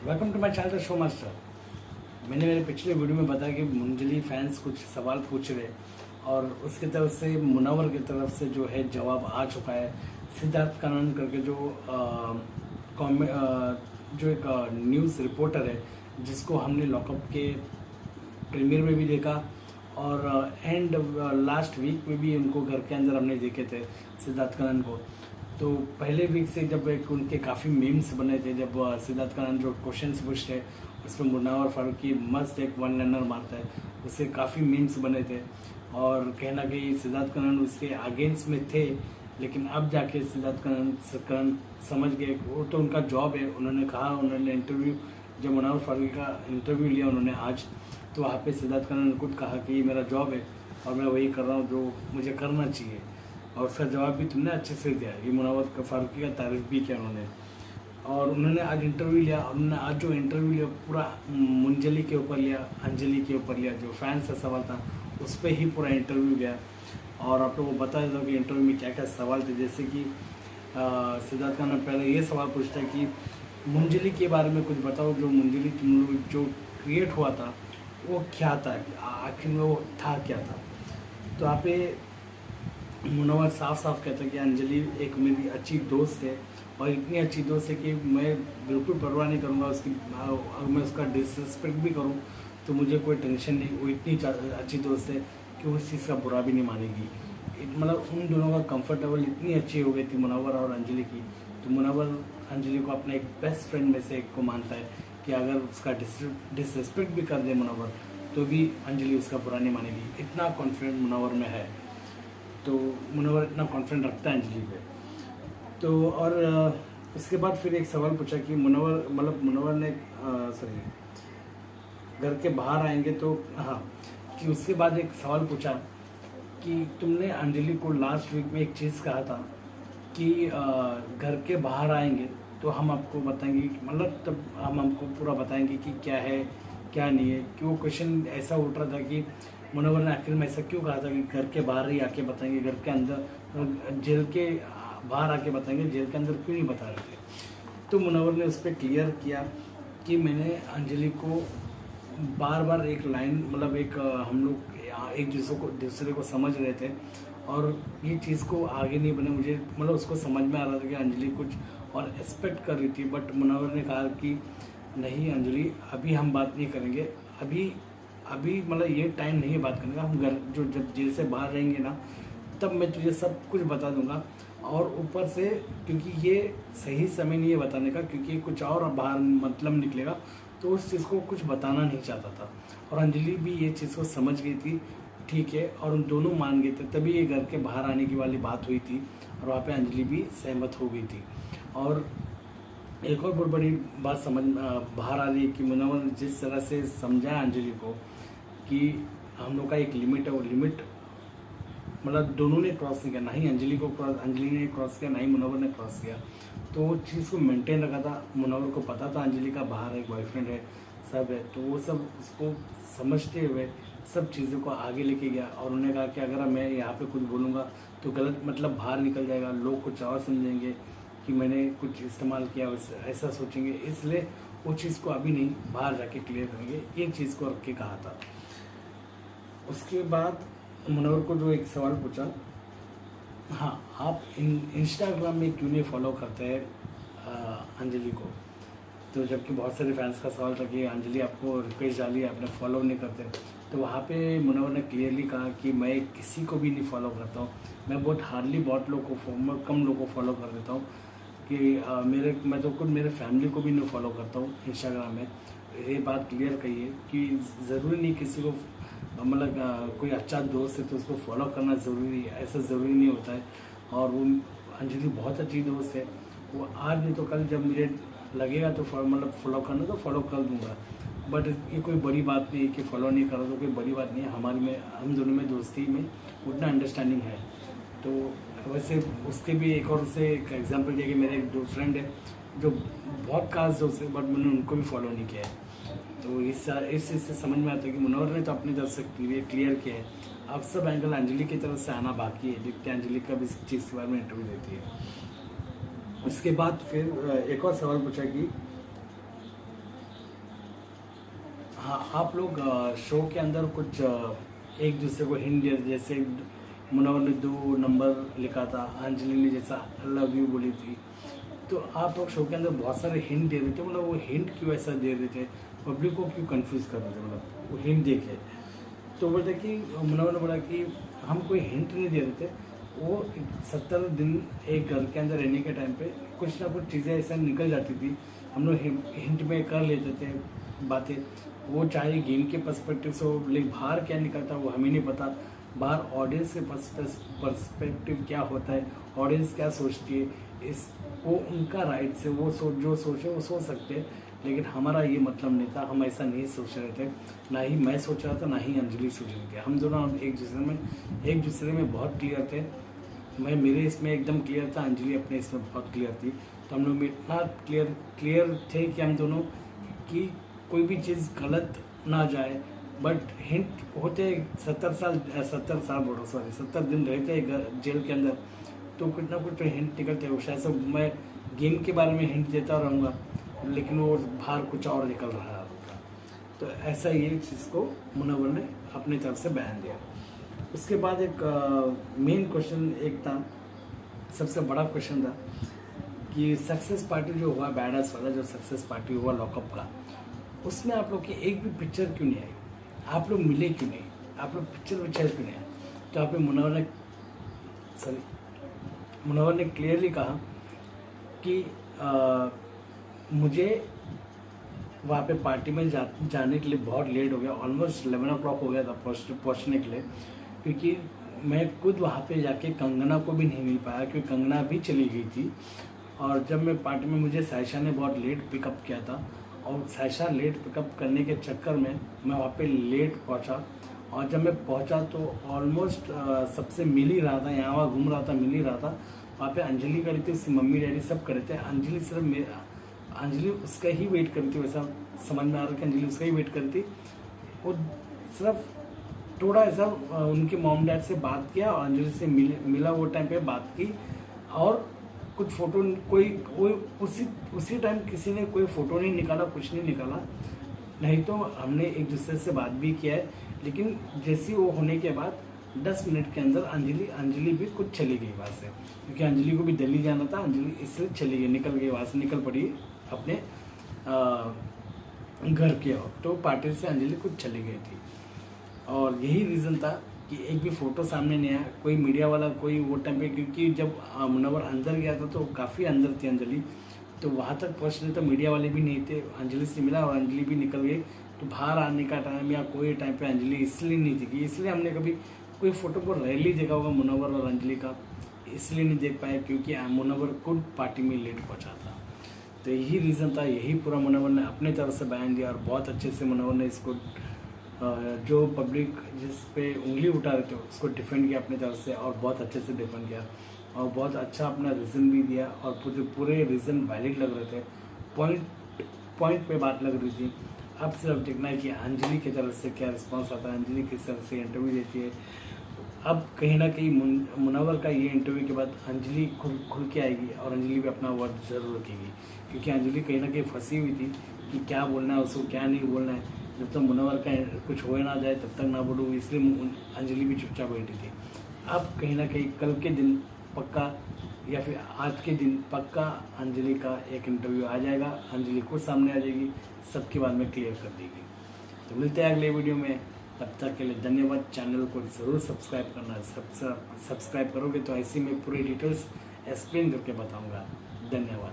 Welcome to my channel show master. मैंने मेरे पिछले वीडियो में बताया कि मुंजली फैंस कुछ सवाल पूछ रहे और उसकी तरफ से मुनव्वर की तरफ से जो है जवाब आ चुका है। सिद्धार्थ कानन करके जो एक न्यूज़ रिपोर्टर है जिसको हमने लॉकअप के प्रीमियर में भी देखा और एंड लास्ट वीक में भी उनको घर के अंदर हमने देखे थे सिद्धार्थ कानन को। तो पहले वीक से जब एक उनके काफ़ी मीम्स बने थे, जब सिद्धार्थ कानन जो क्वेश्चंस पूछते हैं उसमें मुनव्वर फारूकी मस्त एक वन लाइनर मारता है, उससे काफ़ी मीम्स बने थे और कहना कि सिद्धार्थ कानन उसके अगेंस्ट में थे, लेकिन अब जाके सिद्धार्थ कानन समझ गए वो तो उनका जॉब है। उन्होंने कहा, उन्होंने इंटरव्यू जब मुनव्वर फारूकी का इंटरव्यू लिया उन्होंने आज, तो वहाँ पे सिद्धार्थ कानन ने खुद कहा कि ये मेरा जॉब है और मैं वही कर रहा हूँ जो मुझे करना चाहिए। और उसका जवाब भी तुमने अच्छे से दिया। ये मुनव्वर फारूकी का तारीफ भी किया उन्होंने। और उन्होंने आज इंटरव्यू लिया और उन्होंने आज जो इंटरव्यू लिया पूरा मुंजली के ऊपर लिया, अंजलि के ऊपर लिया। जो फैंस का सवाल था उस पर ही पूरा इंटरव्यू गया और आप लोगों को बता देता हूँ कि इंटरव्यू में क्या क्या सवाल थे। जैसे कि सिद्धार्थ खान पहले ये सवाल पूछता है कि मुंजली के बारे में कुछ बताओ, जो मुंजली तुम लोग जो क्रिएट हुआ था वो क्या था, आखिर में वो था क्या था। तो यहाँ पे मुनव्वर साफ साफ कहता है कि अंजलि एक मेरी अच्छी दोस्त है और इतनी अच्छी दोस्त है कि मैं बिल्कुल परवाह नहीं करूँगा उसकी। अगर मैं उसका डिसरिस्पेक्ट भी करूँ तो मुझे कोई टेंशन नहीं। वो इतनी अच्छी दोस्त है कि वो इस चीज़ का बुरा भी नहीं मानेगी। मतलब उन दोनों का कंफर्टेबल इतनी अच्छी हो गई थी मुनव्वर और अंजलि की। तो मुनव्वर अंजलि को अपना एक बेस्ट फ्रेंड में से एक को मानता है कि अगर उसका डिसरिस्पेक्ट भी कर दे मुनव्वर तो भी अंजलि उसका बुरा नहीं मानेगी। इतना कॉन्फिडेंट मुनव्वर में है। तो मुनव्वर इतना कॉन्फिडेंट रखता है अंजलि पे। तो और इसके बाद फिर एक सवाल पूछा कि मुनव्वर ने घर के बाहर आएंगे तो हाँ, कि उसके बाद एक सवाल पूछा कि तुमने अंजलि को लास्ट वीक में एक चीज़ कहा था कि घर के बाहर आएंगे तो हम आपको बताएंगे, मतलब तब हम आपको पूरा बताएंगे कि क्या है क्या नहीं है। कि वो क्वेश्चन ऐसा उठ रहा था कि मुनव्वर ने आखिर में ऐसा क्यों कहा था कि घर के बाहर ही आके बताएंगे, घर के अंदर जेल के बाहर आके बताएंगे, जेल के अंदर क्यों नहीं बता रहे थे। तो मुनव्वर ने उस पर क्लियर किया कि मैंने अंजलि को बार बार एक लाइन, मतलब एक हम लोग एक दूसरे को समझ रहे थे और ये चीज़ को आगे नहीं बने। मुझे मतलब उसको समझ में आ रहा था कि अंजलि कुछ और एक्सपेक्ट कर रही थी, बट मुनव्वर ने कहा कि नहीं अंजलि, अभी हम बात नहीं करेंगे, अभी मतलब ये टाइम नहीं है बात करने का। हम घर जो जब जेल से बाहर रहेंगे ना तब मैं तुझे सब कुछ बता दूंगा। और ऊपर से क्योंकि ये सही समय नहीं है बताने का, क्योंकि कुछ और बाहर मतलब निकलेगा, तो उस चीज़ को कुछ बताना नहीं चाहता था। और अंजलि भी ये चीज़ को समझ गई थी, ठीक है, और उन दोनों मान गए थे। तभी ये घर के बाहर आने की वाली बात हुई थी और वहाँ पे अंजलि भी सहमत हो गई थी। और एक और बहुत बड़ी बात समझ बाहर आ रही है कि मुनव्वर ने जिस तरह से समझाया अंजलि को कि हम लोग का एक लिमिट है, वो लिमिट मतलब दोनों ने क्रॉस नहीं किया, ना ही अंजलि ने क्रॉस किया, ना ही मुनव्वर ने क्रॉस किया। तो वो चीज़ को मेंटेन रखा था। मुनव्वर को पता था अंजलि का बाहर एक बॉयफ्रेंड है, सब है, तो वो सब उसको समझते हुए सब चीज़ों को आगे लेके गया। और उन्होंने कहा कि अगर मैं यहाँ पे कुछ बोलूँगा तो गलत मतलब बाहर निकल जाएगा, लोग कुछ और समझेंगे कि मैंने कुछ इस्तेमाल किया, ऐसा सोचेंगे, इसलिए वो चीज़ को अभी नहीं, बाहर जाके क्लियर करेंगे, ये चीज़ को रख के कहा था। उसके बाद मुनव्वर को जो एक सवाल पूछा, हाँ आप इंस्टाग्राम में क्यों नहीं फॉलो करते हैं अंजलि को। तो जबकि बहुत सारे फैंस का सवाल था कि अंजलि आपको रिक्वेस्ट डाली आपने फॉलो नहीं करते, तो वहाँ पे मुनव्वर ने क्लियरली कहा कि मैं किसी को भी नहीं फॉलो करता हूँ। मैं बहुत हार्डली बहुत लोग को कम लोग को फॉलो कर देता हूँ कि मैं तो खुद मेरे फैमिली को भी नहीं फॉलो करता हूँ इंस्टाग्राम में। ये बात क्लियर कही है कि ज़रूरी नहीं किसी को, मतलब कोई अच्छा दोस्त है तो उसको फॉलो करना ज़रूरी है, ऐसा ज़रूरी नहीं होता है। और वो अंजलि बहुत अच्छी दोस्त है, वो आज नहीं तो कल जब मुझे लगेगा तो मतलब फॉलो करना तो फॉलो कर दूँगा। बट ये कोई बड़ी बात नहीं है कि फॉलो नहीं करो तो कोई बड़ी बात नहीं है। हमारी में हम दोनों में दोस्ती में उतना अंडरस्टैंडिंग है। तो वैसे उसके भी एक और से एक एग्जांपल दिया कि मेरे एक दो फ्रेंड है जो बहुत खास दोस्त है, बट मैंने उनको भी फॉलो नहीं किया है। तो इस चीज़ से समझ में आता है कि मुनव्वर ने तो अपनी तरफ से क्लियर किया है। अब सब एंगल अंजलि की तरफ से आना बाकी है, देखते हैं अंजलि कब इस चीज़ के बारे में इंटरव्यू देती है। उसके बाद फिर एक और सवाल पूछा कि हाँ, आप लोग शो के अंदर कुछ एक दूसरे को हिंट दिया, जैसे मुनव्वर ने 2 नंबर लिखा था, अंजलि ने जैसा लव यू बोली थी, तो आप लोग शो के अंदर बहुत सारे हिंट दे रहे थे। मतलब वो हिंट क्यों ऐसा दे रहे थे, पब्लिक को क्यों कंफ्यूज कर रहे थे, मतलब वो हिंट देखे तो बोलते कि मुनव्वर ने बोला कि हम कोई हिंट नहीं दे रहे थे, वो 70 दिन एक घर के अंदर रहने के टाइम पे कुछ ना कुछ चीज़ें ऐसा निकल जाती थी, हम लोग हिंट में कर लेते थे बातें, वो चाहे गेम के पर्सपेक्टिव से हो, लेकिन बाहर क्या निकलता वो हमें नहीं पता, बाहर ऑडियंस के पर्सपेक्टिव क्या होता है, ऑडियंस क्या सोचती है, इस वो उनका राइट से वो जो सोचे वो सोच सकते हैं, लेकिन हमारा ये मतलब नहीं था, हम ऐसा नहीं सोच रहे थे, ना ही मैं सोच रहा था ना ही अंजलि सोच रही थी। हम दोनों एक दूसरे में बहुत क्लियर थे। मैं मेरे इसमें एकदम क्लियर था, अंजलि अपने इसमें बहुत क्लियर थी। तो हम लोग में इतना क्लियर थे कि हम दोनों कि कोई भी चीज़ गलत ना जाए, बट हिंट होते 70 दिन रहते जेल के अंदर, तो कुछ ना कुछ हिंट निकलते हैं। शायद से मैं गेम के बारे में हिंट देता रहूँगा, लेकिन वो बाहर कुछ और निकल रहा होगा। तो ऐसा ये चीज़ को मुनव्वर ने अपनी तरफ से बयान दिया। उसके बाद एक मेन क्वेश्चन एक था, सबसे बड़ा क्वेश्चन था कि सक्सेस पार्टी जो हुआ, बैडस वाला जो सक्सेस पार्टी हुआ लॉकअप का, उसमें आप लोग की एक भी पिक्चर क्यों नहीं आई, आप लोग मिले क्यों नहीं, आप लोग पिक्चर क्यों नहीं आए। तो आप मुनव्वर ने क्लियरली कहा कि मुझे वहाँ पे पार्टी में जाने के लिए बहुत लेट हो गया, ऑलमोस्ट 11 o'clock हो गया था पहुँचने के लिए, क्योंकि मैं खुद वहाँ पे जाके कंगना को भी नहीं मिल पाया, क्योंकि कंगना भी चली गई थी। और जब मैं पार्टी में, मुझे सायशा ने बहुत लेट पिकअप किया था, और सायशा लेट पिकअप करने के चक्कर में मैं वहाँ पे लेट पहुँचा, और जब मैं पहुँचा तो ऑलमोस्ट सबसे मिल ही रहा था, यहाँ वहाँ घूम रहा था, मिल ही रहा था। वहाँ पे अंजलि खड़ी थी, उसकी मम्मी डैडी सब खड़े थे, अंजलि उसका ही वेट करती थी, वैसा समझ में आ रहा कि अंजलि उसका ही वेट करती। वो सिर्फ थोड़ा ऐसा उनके मॉम डैड से बात किया और अंजलि से मिला, वो टाइम पे बात की, और कुछ फ़ोटो कोई उसी टाइम किसी ने कोई फ़ोटो नहीं निकाला, कुछ नहीं निकाला, नहीं तो हमने एक दूसरे से बात भी किया है। लेकिन जैसे वो होने के बाद 10 मिनट के अंदर अंजलि भी कुछ चली गई वहाँ से, क्योंकि अंजलि को भी दिल्ली जाना था, अंजलि इसलिए चली गई, निकल गई वहाँ से, निकल पड़ी अपने घर की ओर। तो पार्टी से अंजलि कुछ चली गई थी, और यही रीज़न था कि एक भी फ़ोटो सामने नहीं आया, कोई मीडिया वाला कोई वो टाइम पे, क्योंकि जब मुनव्वर अंदर गया था तो काफ़ी अंदर थी अंजलि, तो वहाँ तक पहुँचने तो मीडिया वाले भी नहीं थे, अंजलि से मिला और अंजलि भी निकल गई। तो बाहर आने का टाइम या कोई टाइम पे अंजलि इसलिए नहीं दिखी, इसलिए हमने कभी कोई फ़ोटो को रेयरली देखा होगा मुनव्वर और अंजलि का, इसलिए नहीं देख पाया क्योंकि मुनव्वर खुद पार्टी में लेट पहुँचा था। तो यही रीज़न था, यही पूरा मुनव्वर ने अपने तरफ से बयान दिया, और बहुत अच्छे से मुनव्वर ने इसको जो पब्लिक जिस पे उंगली उठा रहे थे उसको डिफेंड किया अपनी तरफ से, और बहुत अच्छे से डिफेंड किया, और बहुत अच्छा अपना रीज़न भी दिया, और पूरे रीज़न वैलिड लग रहे थे, पॉइंट पे बात लग रही थी। अब सिर्फ देखना है कि अंजलि की तरफ से क्या रिस्पांस आता है, अंजलि किस तरह से इंटरव्यू देती है। अब कहीं ना कहीं मुनव्वर का ये इंटरव्यू के बाद अंजलि खुल के आएगी, और अंजलि भी अपना वर्ड जरूर रखेगी, क्योंकि अंजलि कहीं ना कहीं फंसी हुई थी कि क्या बोलना है उसको, क्या नहीं बोलना है। जब तक मुनव्वर का कुछ हो ना जाए तब तक ना बोलूँ, इसलिए अंजलि भी चुपचाप बैठी थी। अब कहीं ना कहीं कल के दिन पक्का, या फिर आज के दिन पक्का अंजलि का एक इंटरव्यू आ जाएगा, अंजलि खुद सामने आ जाएगी, सबके बाद में क्लियर कर देगी। तो मिलते हैं अगले वीडियो में, तब तक के लिए धन्यवाद। चैनल को ज़रूर सब्सक्राइब करना, सब्सक्राइब करोगे तो ऐसी मैं पूरी डिटेल्स एक्सप्लेन करके बताऊंगा। धन्यवाद।